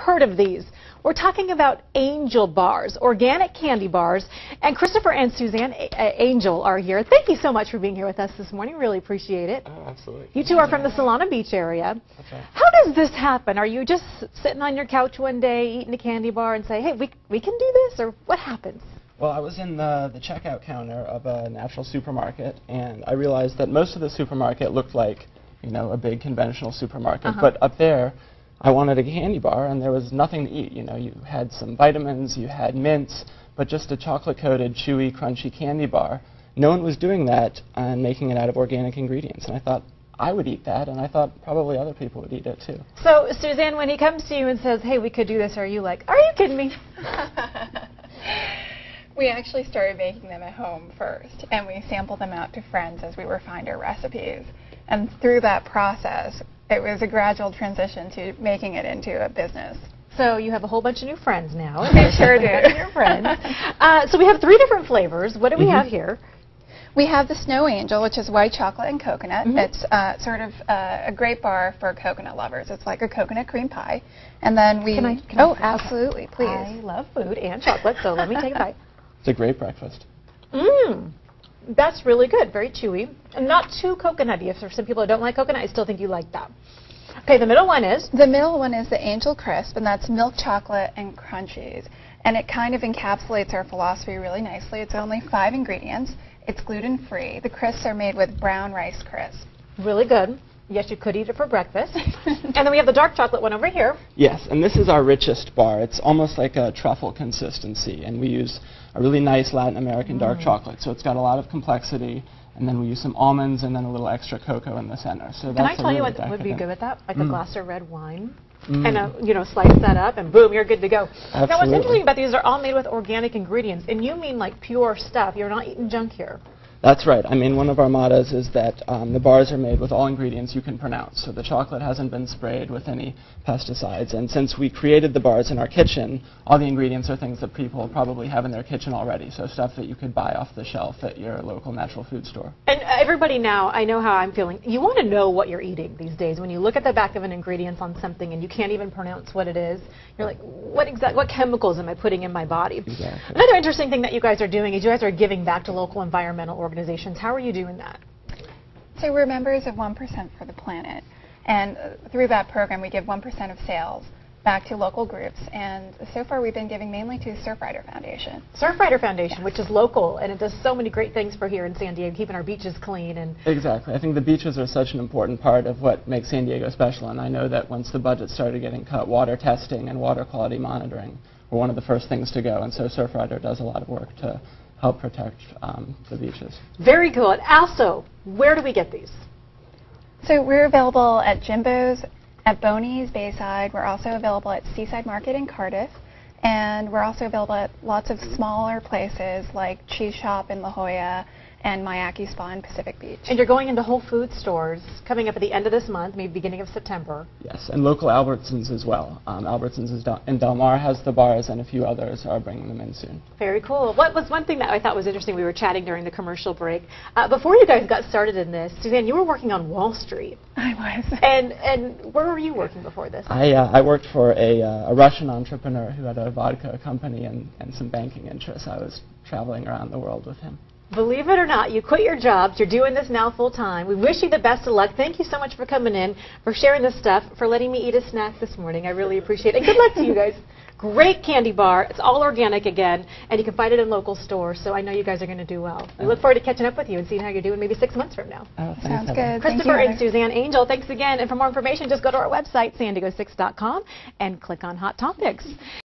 heard of these. We're talking about Angell Bars, organic candy bars. And Christopher and Suzanne Angell are here. Thank you so much for being here with us this morning. Really appreciate it. Oh, absolutely. You two are from the Solana Beach area. That's right. How does this happen? Are you just sitting on your couch one day eating a candy bar and say, hey, we can do this? Or what happens? Well, I was in the checkout counter of a natural supermarket, and I realized that most of the supermarket looked like, you know, a big conventional supermarket. But up there, I wanted a candy bar, and there was nothing to eat. You know, you had some vitamins, you had mints, but just a chocolate-coated, chewy, crunchy candy bar. No one was doing that and making it out of organic ingredients, and I thought I would eat that, and I thought probably other people would eat it too. So, Suzanne, when he comes to you and says, hey, we could do this, are you like, are you kidding me? We actually started making them at home first, and we sampled them out to friends as we refined our recipes. And through that process, it was a gradual transition to making it into a business. So you have a whole bunch of new friends now. I sure do. Your friends. So we have 3 different flavors. What do we have here? We have the Snow Angel, which is white chocolate and coconut. It's sort of a great bar for coconut lovers. It's like a coconut cream pie. And then we... Can I absolutely, please. I love food and chocolate, so let me take a bite. It's a great breakfast. That's really good. Very chewy. And not too coconutty. If there's some people who don't like coconut, I still think you like that. Okay, the middle one is? The middle one is the Angel Crisp, and that's milk chocolate and crunchies. And it kind of encapsulates our philosophy really nicely. It's only 5 ingredients. It's gluten-free. The crisps are made with brown rice crisp. Really good. Yes, you could eat it for breakfast. And then we have the dark chocolate one over here. Yes, and this is our richest bar. It's almost like a truffle consistency, and we use a really nice Latin American dark chocolate. So it's got a lot of complexity, and then we use some almonds and then a little extra cocoa in the center. So that's Can I tell you what would be good with that? Like a glass of red wine. And slice that up, and boom, you're good to go. Absolutely. Now, what's interesting about these are all made with organic ingredients, and you mean like pure stuff. You're not eating junk here. That's right. I mean, one of our mottos is that the bars are made with all ingredients you can pronounce. So the chocolate hasn't been sprayed with any pesticides. And since we created the bars in our kitchen, all the ingredients are things that people probably have in their kitchen already. So stuff that you could buy off the shelf at your local natural food store. And everybody now, I know how I'm feeling. You want to know what you're eating these days. When you look at the back of an ingredient on something and you can't even pronounce what it is, you're like, what chemicals am I putting in my body? Exactly. Another interesting thing that you guys are doing is you guys are giving back to local environmental organizations. How are you doing that? So we're members of 1% for the Planet, and through that program we give 1% of sales back to local groups, and so far we've been giving mainly to Surfrider Foundation. Surfrider Foundation, which is local, and it does so many great things for here in San Diego, keeping our beaches clean. And exactly. I think the beaches are such an important part of what makes San Diego special, and I know that once the budget started getting cut, water testing and water quality monitoring were one of the first things to go, and so Surfrider does a lot of work to help protect the beaches. Very cool. And also, where do we get these? So we're available at Jimbo's, at Boney's Bayside. We're also available at Seaside Market in Cardiff. And we're also available at lots of smaller places like Cheese Shop in La Jolla and Miyake Spa in Pacific Beach. And you're going into Whole Foods stores coming up at the end of this month, maybe beginning of September. Yes, and local Albertsons as well. Albertsons in Del Mar has the bars, and a few others are bringing them in soon. Very cool. What was one thing that I thought was interesting? We were chatting during the commercial break. Before you guys got started in this, Suzanne, you were working on Wall Street. I was. And where were you working before this? I worked for a Russian entrepreneur who had a vodka company and some banking interests. I was traveling around the world with him. Believe it or not, you quit your jobs. You're doing this now full time. We wish you the best of luck. Thank you so much for coming in, for sharing this stuff, for letting me eat a snack this morning. I really appreciate it. And good luck to you guys. Great candy bar. It's all organic again, and you can find it in local stores, so I know you guys are going to do well. We look forward to catching up with you and seeing how you're doing maybe 6 months from now. Oh, thanks, Sounds Heather. good. Christopher and Suzanne Angell, thanks again. And for more information, just go to our website, san diego6.com, and click on Hot Topics.